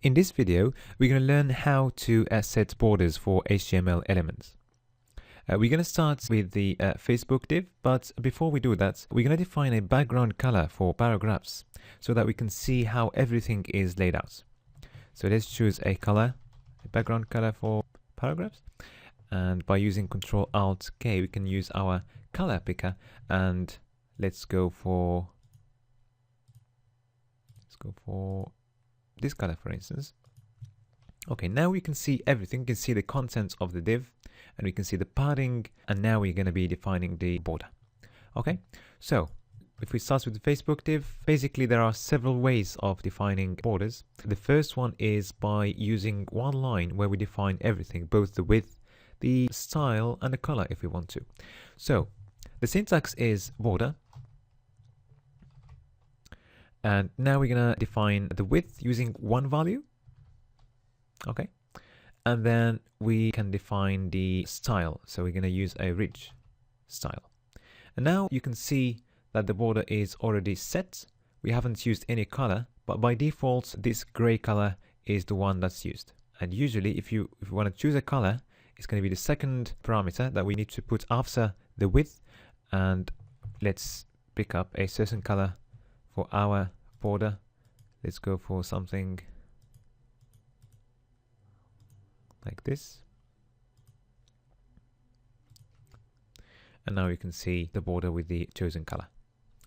In this video, we're going to learn how to set borders for HTML elements. We're going to start with the Facebook div, but before we do that, we're going to define a background color for paragraphs so that we can see how everything is laid out. So let's choose a color, a background color for paragraphs. And by using Ctrl-Alt-K, we can use our color picker, and let's go for this color, for instance. Okay, now we can see everything. We can see the contents of the div, and we can see the padding, and now we're going to be defining the border. Okay, so if we start with the Facebook div, basically there are several ways of defining borders. The first one is by using one line where we define everything, both the width, the style, and the color if we want to. So the syntax is border. And now we're going to define the width using one value. Okay. And then we can define the style. So we're going to use a ridge style. And now you can see that the border is already set. We haven't used any color, but by default, this gray color is the one that's used. And usually if you want to choose a color, it's going to be the second parameter that we need to put after the width. And let's pick up a certain color for our border. Let's go for something like this. And now you can see the border with the chosen color.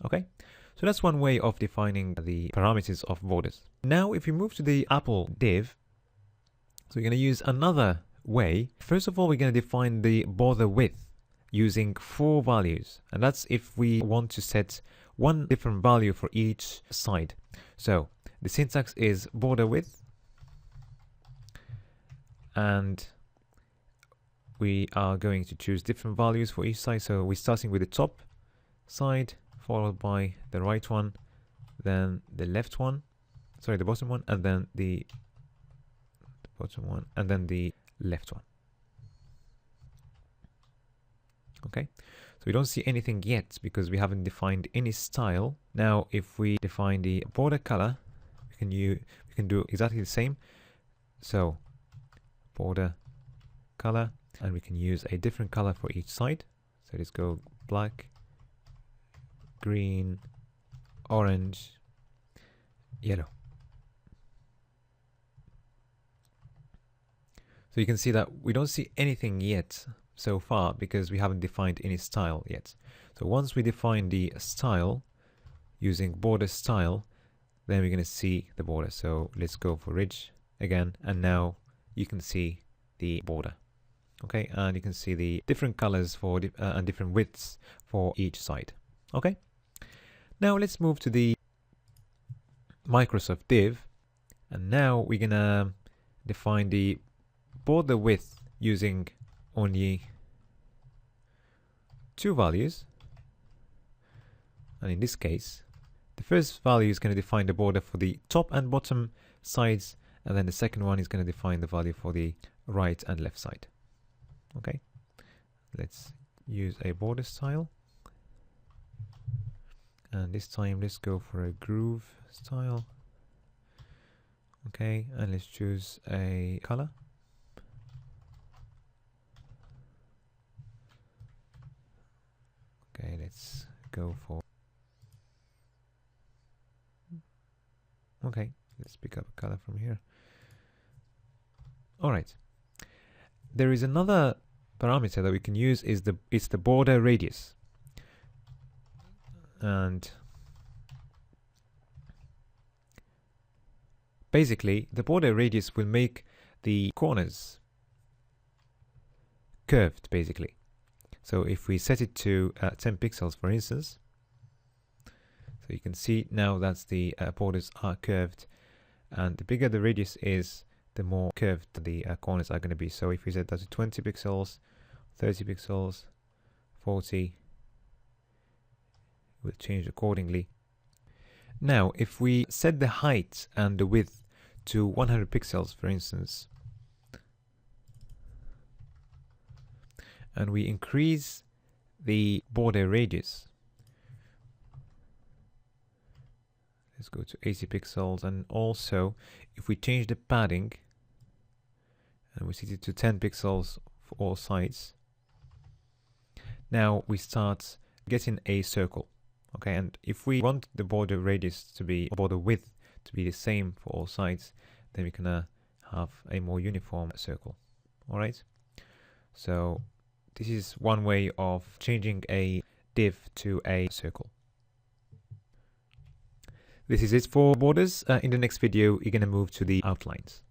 Okay, so that's one way of defining the parameters of borders. Now if you move to the Apple div, so we're going to use another way. First of all, we're going to define the border width using 4 values, and that's if we want to set one different value for each side. So the syntax is border width, and we are going to choose different values for each side. So we're starting with the top side, followed by the right one, then the left one, sorry, the bottom one, and then the bottom one, and then the left one. Okay, so we don't see anything yet because we haven't defined any style. Now if we define the border color, we can do exactly the same. So border color, and we can use a different color for each side. So let's go black, green, orange, yellow. So you can see that we don't see anything yet so far because we haven't defined any style yet. So once we define the style using border style, then we're going to see the border. So let's go for ridge again, and now you can see the border. Okay, and you can see the different colors for and different widths for each side. Okay, now let's move to the Microsoft div, and now we're gonna define the border width using only 2 values. And in this case, the first value is going to define the border for the top and bottom sides, and then the second one is going to define the value for the right and left side. Okay, let's use a border style, and this time let's go for a groove style. Okay, and let's choose a color. Okay, let's go for, okay, let's pick up a color from here. All right, there is another parameter that we can use, is it's the border radius, and basically the border radius will make the corners curved basically. So if we set it to 10 pixels, for instance, so you can see now that the borders are curved, and the bigger the radius is, the more curved the corners are going to be. So if we set that to 20 pixels, 30 pixels, 40, it will change accordingly. Now if we set the height and the width to 100 pixels, for instance, and we increase the border radius, Let's go to 80 pixels, and also if we change the padding and we set it to 10 pixels for all sides, now we start getting a circle. Okay, and if we want the border radius to be, or border width to be the same for all sides, then we're gonna have a more uniform circle. All right, so this is one way of changing a div to a circle. This is it for borders. In the next video, you're gonna move to the outlines.